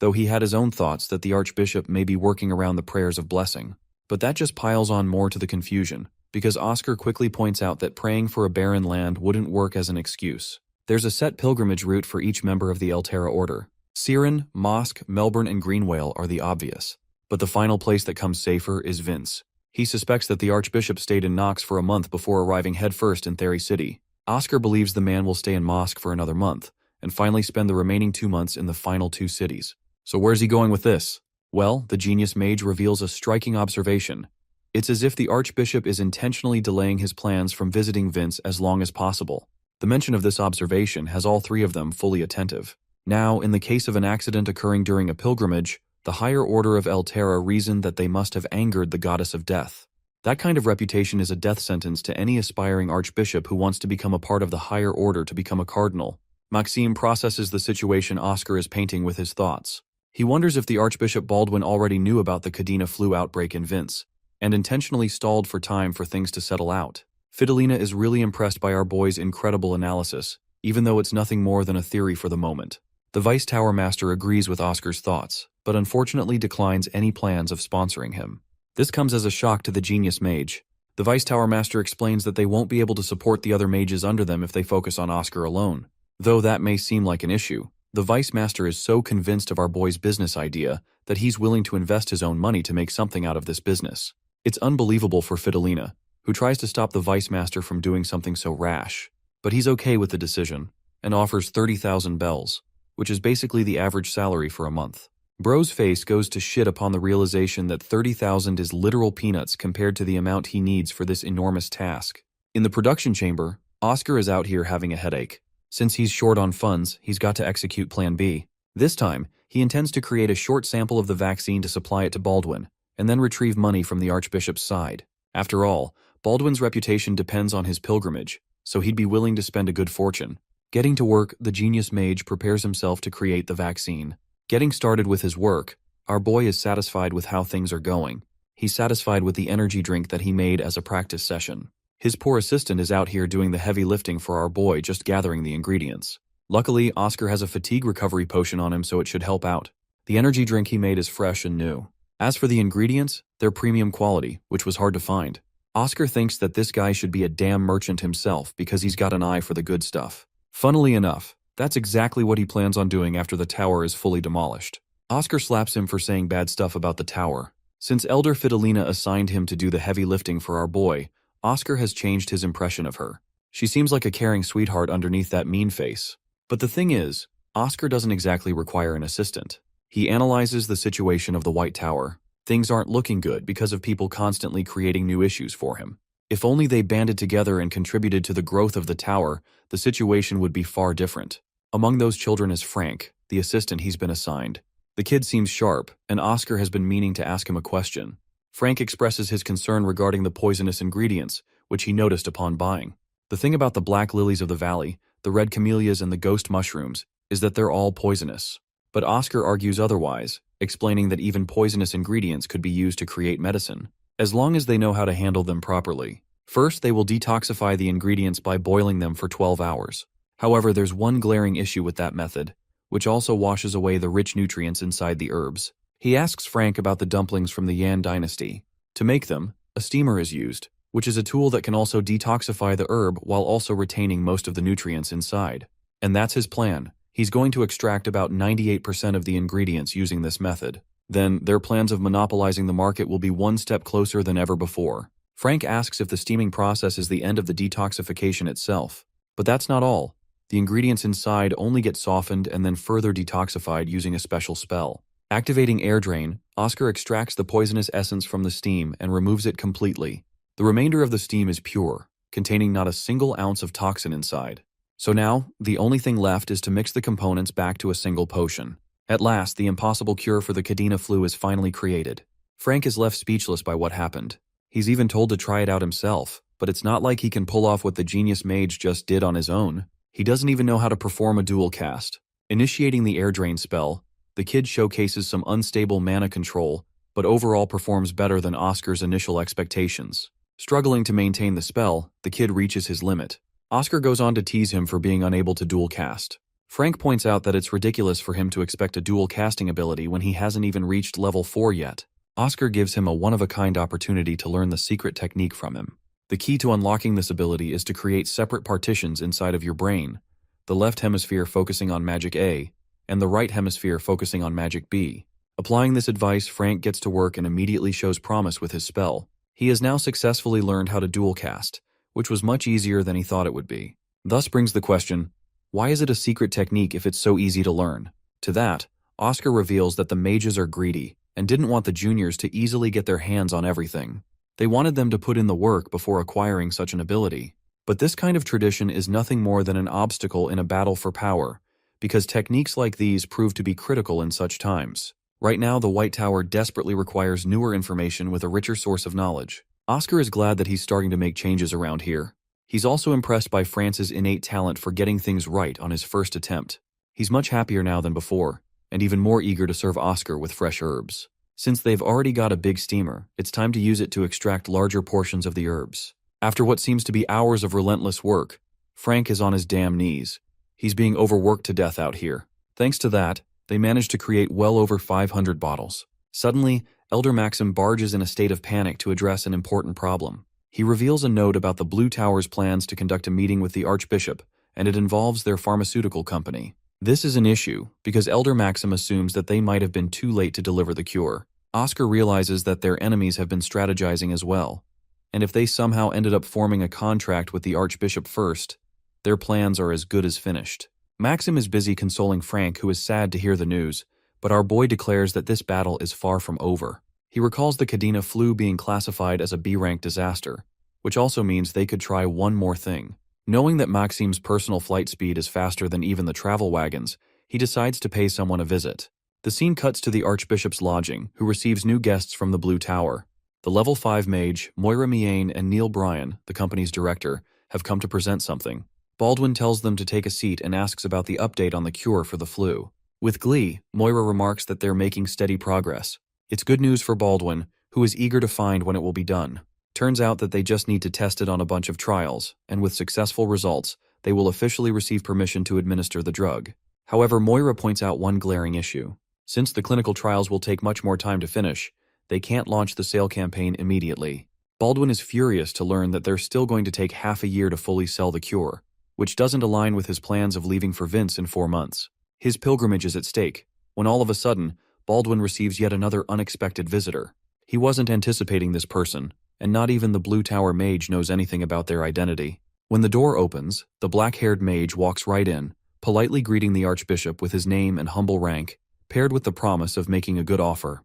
though he had his own thoughts that the Archbishop may be working around the prayers of blessing. But that just piles on more to the confusion, because Oscar quickly points out that praying for a barren land wouldn't work as an excuse. There's a set pilgrimage route for each member of the Altera Order. Siren, Mosque, Melbourne, and Greenwale are the obvious. But the final place that comes safer is Vince. He suspects that the Archbishop stayed in Knox for a month before arriving headfirst in Theory City. Oscar believes the man will stay in Mosque for another month, and finally spend the remaining 2 months in the final 2 cities. So where's he going with this? Well, the genius Mage reveals a striking observation. It's as if the Archbishop is intentionally delaying his plans from visiting Vince as long as possible. The mention of this observation has all 3 of them fully attentive. Now, in the case of an accident occurring during a pilgrimage, The higher order of Elterra reasoned that they must have angered the goddess of death. That kind of reputation is a death sentence to any aspiring archbishop who wants to become a part of the higher order to become a cardinal. Maxime processes the situation Oscar is painting with his thoughts. He wonders if the Archbishop Baldwin already knew about the Cadena flu outbreak in Vince, and intentionally stalled for time for things to settle out. Fidelina is really impressed by our boy's incredible analysis, even though it's nothing more than a theory for the moment. The Vice Tower Master agrees with Oscar's thoughts, but unfortunately declines any plans of sponsoring him. This comes as a shock to the genius mage. The Vice Tower Master explains that they won't be able to support the other mages under them if they focus on Oscar alone. Though that may seem like an issue, the Vice Master is so convinced of our boy's business idea that he's willing to invest his own money to make something out of this business. It's unbelievable for Fidelina, who tries to stop the Vice Master from doing something so rash. But he's okay with the decision, and offers 30,000 bells, which is basically the average salary for a month. Bro's face goes to shit upon the realization that 30,000 is literal peanuts compared to the amount he needs for this enormous task. In the production chamber, Oscar is out here having a headache. Since he's short on funds, he's got to execute Plan B. This time, he intends to create a short sample of the vaccine to supply it to Baldwin, and then retrieve money from the Archbishop's side. After all, Baldwin's reputation depends on his pilgrimage, so he'd be willing to spend a good fortune. Getting to work, the genius mage prepares himself to create the vaccine. Getting started with his work, our boy is satisfied with how things are going. He's satisfied with the energy drink that he made as a practice session. His poor assistant is out here doing the heavy lifting for our boy, just gathering the ingredients. Luckily, Oscar has a fatigue recovery potion on him, so it should help out. The energy drink he made is fresh and new. As for the ingredients, they're premium quality, which was hard to find. Oscar thinks that this guy should be a damn merchant himself because he's got an eye for the good stuff. Funnily enough, that's exactly what he plans on doing after the tower is fully demolished. Oscar slaps him for saying bad stuff about the tower. Since Elder Fidelina assigned him to do the heavy lifting for our boy, Oscar has changed his impression of her. She seems like a caring sweetheart underneath that mean face. But the thing is, Oscar doesn't exactly require an assistant. He analyzes the situation of the White Tower. Things aren't looking good because of people constantly creating new issues for him. If only they banded together and contributed to the growth of the tower, the situation would be far different. Among those children is Frank, the assistant he's been assigned. The kid seems sharp, and Oscar has been meaning to ask him a question. Frank expresses his concern regarding the poisonous ingredients, which he noticed upon buying. The thing about the black lilies of the valley, the red camellias and the ghost mushrooms, is that they're all poisonous. But Oscar argues otherwise, explaining that even poisonous ingredients could be used to create medicine, as long as they know how to handle them properly. First, they will detoxify the ingredients by boiling them for 12 hours. However, there's one glaring issue with that method, which also washes away the rich nutrients inside the herbs. He asks Frank about the dumplings from the Yan dynasty. To make them, a steamer is used, which is a tool that can also detoxify the herb while also retaining most of the nutrients inside. And that's his plan. He's going to extract about 98% of the ingredients using this method. Then, their plans of monopolizing the market will be one step closer than ever before. Frank asks if the steaming process is the end of the detoxification itself. But that's not all. The ingredients inside only get softened and then further detoxified using a special spell. Activating air drain, Oscar extracts the poisonous essence from the steam and removes it completely. The remainder of the steam is pure, containing not a single ounce of toxin inside. So now, the only thing left is to mix the components back to a single potion. At last, the impossible cure for the Cadena flu is finally created. Frank is left speechless by what happened. He's even told to try it out himself, but it's not like he can pull off what the genius mage just did on his own. He doesn't even know how to perform a dual cast. Initiating the air drain spell, the kid showcases some unstable mana control, but overall performs better than Oscar's initial expectations. Struggling to maintain the spell, the kid reaches his limit. Oscar goes on to tease him for being unable to dual cast. Frank points out that it's ridiculous for him to expect a dual casting ability when he hasn't even reached level 4 yet. Oscar gives him a one-of-a-kind opportunity to learn the secret technique from him. The key to unlocking this ability is to create separate partitions inside of your brain, the left hemisphere focusing on Magic A, and the right hemisphere focusing on Magic B. Applying this advice, Frank gets to work and immediately shows promise with his spell. He has now successfully learned how to dual cast, which was much easier than he thought it would be. Thus brings the question, why is it a secret technique if it's so easy to learn? To that, Oscar reveals that the mages are greedy and didn't want the juniors to easily get their hands on everything. They wanted them to put in the work before acquiring such an ability. But this kind of tradition is nothing more than an obstacle in a battle for power, because techniques like these prove to be critical in such times. Right now, the White Tower desperately requires newer information with a richer source of knowledge. Oscar is glad that he's starting to make changes around here. He's also impressed by France's innate talent for getting things right on his first attempt. He's much happier now than before, and even more eager to serve Oscar with fresh herbs. Since they've already got a big steamer, it's time to use it to extract larger portions of the herbs. After what seems to be hours of relentless work, Frank is on his damn knees. He's being overworked to death out here. Thanks to that, they managed to create well over 500 bottles. Suddenly, Elder Maxim barges in a state of panic to address an important problem. He reveals a note about the Blue Tower's plans to conduct a meeting with the Archbishop, and it involves their pharmaceutical company. This is an issue, because Elder Maxim assumes that they might have been too late to deliver the cure. Oscar realizes that their enemies have been strategizing as well, and if they somehow ended up forming a contract with the Archbishop first, their plans are as good as finished. Maxim is busy consoling Frank, who is sad to hear the news, but our boy declares that this battle is far from over. He recalls the Cadena flu being classified as a B-rank disaster, which also means they could try one more thing. Knowing that Maxim's personal flight speed is faster than even the travel wagons, he decides to pay someone a visit. The scene cuts to the Archbishop's lodging, who receives new guests from the Blue Tower. The Level 5 Mage, Moira Miane, and Neil Bryan, the company's director, have come to present something. Baldwin tells them to take a seat and asks about the update on the cure for the flu. With glee, Moira remarks that they're making steady progress. It's good news for Baldwin, who is eager to find when it will be done. Turns out that they just need to test it on a bunch of trials, and with successful results, they will officially receive permission to administer the drug. However, Moira points out one glaring issue. Since the clinical trials will take much more time to finish, they can't launch the sale campaign immediately. Baldwin is furious to learn that they're still going to take half a year to fully sell the cure, which doesn't align with his plans of leaving for Vince in 4 months. His pilgrimage is at stake, when all of a sudden, Baldwin receives yet another unexpected visitor. He wasn't anticipating this person, and not even the Blue Tower Mage knows anything about their identity. When the door opens, the black-haired mage walks right in, politely greeting the Archbishop with his name and humble rank, paired with the promise of making a good offer.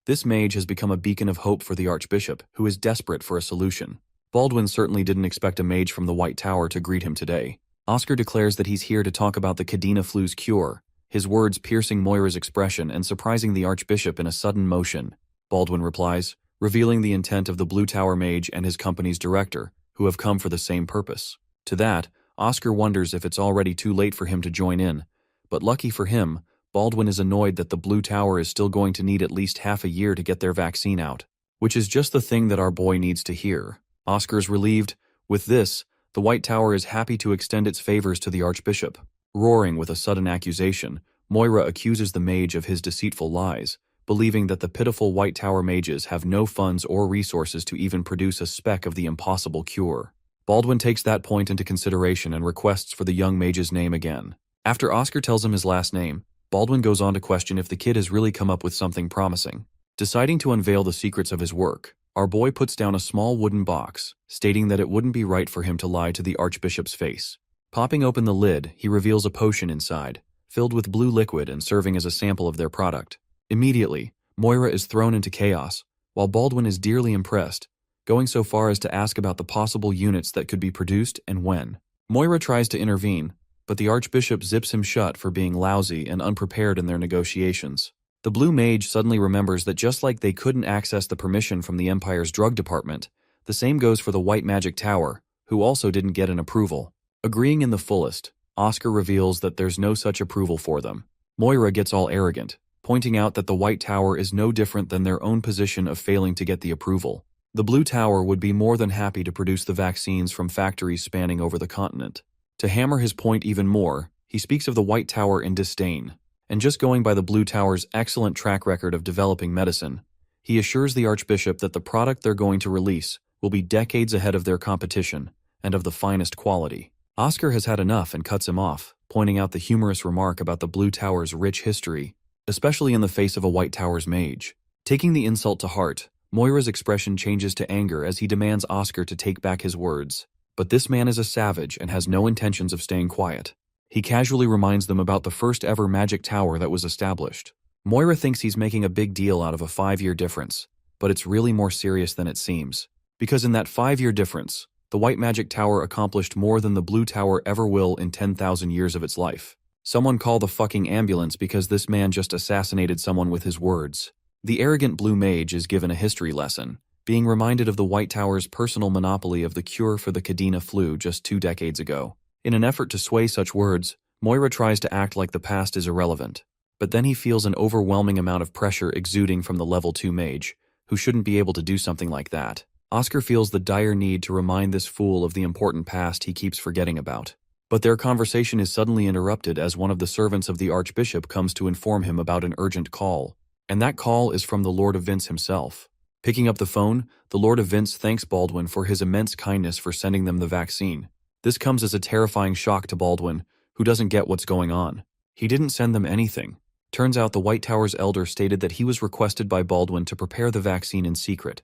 This mage has become a beacon of hope for the Archbishop, who is desperate for a solution. Baldwin certainly didn't expect a mage from the White Tower to greet him today. Oscar declares that he's here to talk about the Cadena flu's cure, his words piercing Moira's expression and surprising the Archbishop in a sudden motion. Baldwin replies, revealing the intent of the Blue Tower Mage and his company's director, who have come for the same purpose. To that, Oscar wonders if it's already too late for him to join in, but lucky for him, Baldwin is annoyed that the Blue Tower is still going to need at least half a year to get their vaccine out, which is just the thing that our boy needs to hear. Oscar's relieved. With this, the White Tower is happy to extend its favors to the Archbishop. Roaring with a sudden accusation, Moira accuses the mage of his deceitful lies, believing that the pitiful White Tower mages have no funds or resources to even produce a speck of the impossible cure. Baldwin takes that point into consideration and requests for the young mage's name again. After Oscar tells him his last name, Baldwin goes on to question if the kid has really come up with something promising. Deciding to unveil the secrets of his work, our boy puts down a small wooden box, stating that it wouldn't be right for him to lie to the Archbishop's face. Popping open the lid, he reveals a potion inside, filled with blue liquid and serving as a sample of their product. Immediately, Moira is thrown into chaos, while Baldwin is dearly impressed, going so far as to ask about the possible units that could be produced and when. Moira tries to intervene, but the Archbishop zips him shut for being lousy and unprepared in their negotiations. The Blue Mage suddenly remembers that just like they couldn't access the permission from the Empire's drug department, the same goes for the White Magic Tower, who also didn't get an approval. Agreeing in the fullest, Oscar reveals that there's no such approval for them. Moira gets all arrogant, pointing out that the White Tower is no different than their own position of failing to get the approval. The Blue Tower would be more than happy to produce the vaccines from factories spanning over the continent. To hammer his point even more, he speaks of the White Tower in disdain. And just going by the Blue Tower's excellent track record of developing medicine, he assures the Archbishop that the product they're going to release will be decades ahead of their competition and of the finest quality. Oscar has had enough and cuts him off, pointing out the humorous remark about the Blue Tower's rich history, especially in the face of a White Tower's mage. Taking the insult to heart, Moira's expression changes to anger as he demands Oscar to take back his words. But this man is a savage and has no intentions of staying quiet. He casually reminds them about the first ever magic tower that was established. Moira thinks he's making a big deal out of a 5-year difference, but it's really more serious than it seems. Because in that 5-year difference, the White Magic Tower accomplished more than the Blue Tower ever will in 10,000 years of its life. Someone call the fucking ambulance because this man just assassinated someone with his words. The arrogant blue mage is given a history lesson, being reminded of the White Tower's personal monopoly of the cure for the Kadena flu just 2 decades ago. In an effort to sway such words, Moira tries to act like the past is irrelevant, but then he feels an overwhelming amount of pressure exuding from the level 2 mage, who shouldn't be able to do something like that. Oscar feels the dire need to remind this fool of the important past he keeps forgetting about. But their conversation is suddenly interrupted as one of the servants of the Archbishop comes to inform him about an urgent call. And that call is from the Lord of Vince himself. Picking up the phone, the Lord of Vince thanks Baldwin for his immense kindness for sending them the vaccine. This comes as a terrifying shock to Baldwin, who doesn't get what's going on. He didn't send them anything. Turns out the White Tower's elder stated that he was requested by Baldwin to prepare the vaccine in secret.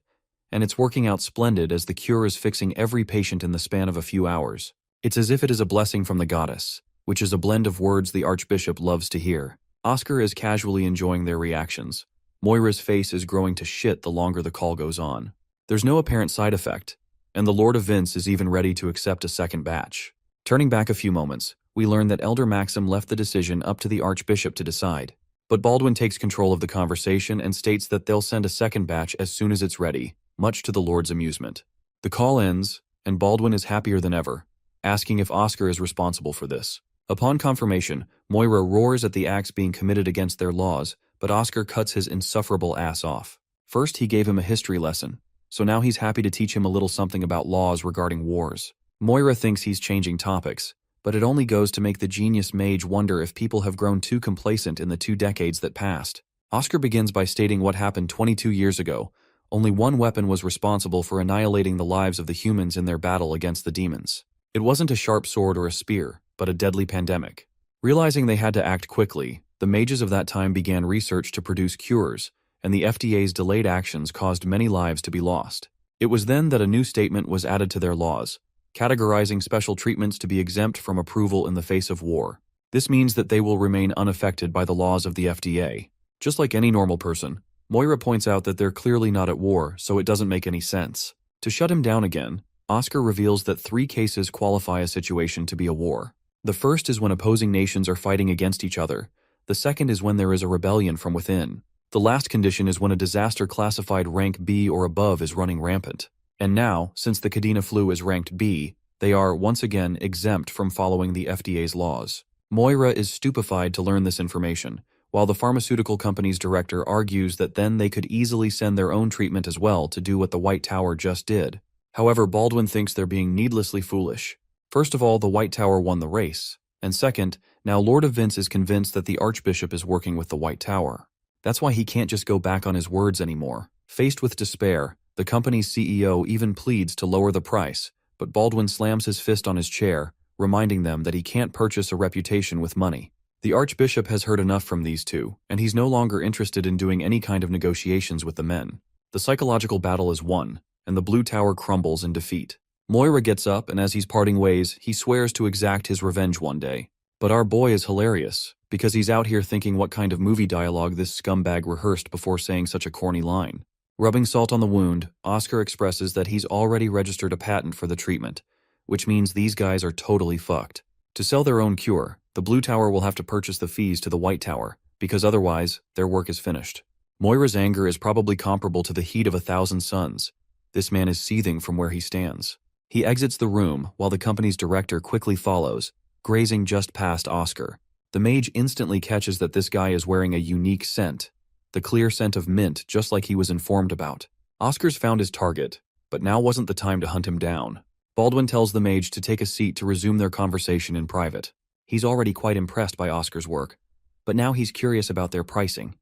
And it's working out splendid as the cure is fixing every patient in the span of a few hours. It's as if it is a blessing from the goddess, which is a blend of words the Archbishop loves to hear. Oscar is casually enjoying their reactions. Moira's face is growing to shit the longer the call goes on. There's no apparent side effect, and the Lord of Vince is even ready to accept a second batch. Turning back a few moments, we learn that Elder Maxim left the decision up to the Archbishop to decide. But Baldwin takes control of the conversation and states that they'll send a second batch as soon as it's ready, much to the Lord's amusement. The call ends, and Baldwin is happier than ever, asking if Oscar is responsible for this. Upon confirmation, Moira roars at the acts being committed against their laws, but Oscar cuts his insufferable ass off. First, he gave him a history lesson, so now he's happy to teach him a little something about laws regarding wars. Moira thinks he's changing topics, but it only goes to make the genius mage wonder if people have grown too complacent in the 2 decades that passed. Oscar begins by stating what happened 22 years ago. Only one weapon was responsible for annihilating the lives of the humans in their battle against the demons. It wasn't a sharp sword or a spear, but a deadly pandemic. Realizing they had to act quickly, the mages of that time began research to produce cures, and the FDA's delayed actions caused many lives to be lost. It was then that a new statement was added to their laws, categorizing special treatments to be exempt from approval in the face of war. This means that they will remain unaffected by the laws of the FDA. Just like any normal person, Moira points out that they're clearly not at war, so it doesn't make any sense. To shut him down again, Oscar reveals that 3 cases qualify a situation to be a war. The first is when opposing nations are fighting against each other. The second is when there is a rebellion from within. The last condition is when a disaster classified rank B or above is running rampant. And now, since the Kadena flu is ranked B, they are, once again, exempt from following the FDA's laws. Moira is stupefied to learn this information, while the pharmaceutical company's director argues that then they could easily send their own treatment as well to do what the White Tower just did. However, Baldwin thinks they're being needlessly foolish. First of all, the White Tower won the race, and second, now Lord of Vince is convinced that the Archbishop is working with the White Tower. That's why he can't just go back on his words anymore. Faced with despair, the company's CEO even pleads to lower the price, but Baldwin slams his fist on his chair, reminding them that he can't purchase a reputation with money. The Archbishop has heard enough from these two, and he's no longer interested in doing any kind of negotiations with the men. The psychological battle is won, and the Blue Tower crumbles in defeat. Moira gets up, and as he's parting ways, he swears to exact his revenge one day. But our boy is hilarious, because he's out here thinking what kind of movie dialogue this scumbag rehearsed before saying such a corny line. Rubbing salt on the wound, Oscar expresses that he's already registered a patent for the treatment, which means these guys are totally fucked. To sell their own cure, the Blue Tower will have to purchase the fees to the White Tower, because otherwise, their work is finished. Moira's anger is probably comparable to the heat of 1,000 suns. This man is seething from where he stands. He exits the room, while the company's director quickly follows, grazing just past Oscar. The mage instantly catches that this guy is wearing a unique scent. The clear scent of mint, just like he was informed about. Oscar's found his target, but now wasn't the time to hunt him down. Baldwin tells the mage to take a seat to resume their conversation in private. He's already quite impressed by Oscar's work, but now he's curious about their pricing,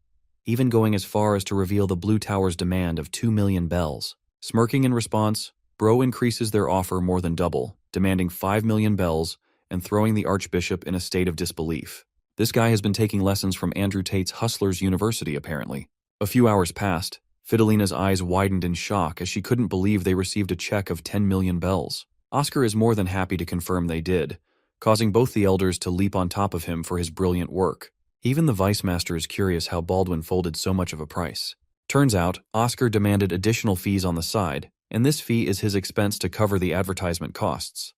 even going as far as to reveal the Blue Tower's demand of 2 million bells. Smirking in response, Bro increases their offer more than double, demanding 5 million bells and throwing the Archbishop in a state of disbelief. This guy has been taking lessons from Andrew Tate's Hustlers University, apparently. A few hours passed. Fidelina's eyes widened in shock as she couldn't believe they received a check of 10 million bells. Oscar is more than happy to confirm they did, causing both the elders to leap on top of him for his brilliant work. Even the Vice Master is curious how Baldwin folded so much of a price. Turns out, Oscar demanded additional fees on the side, and this fee is his expense to cover the advertisement costs.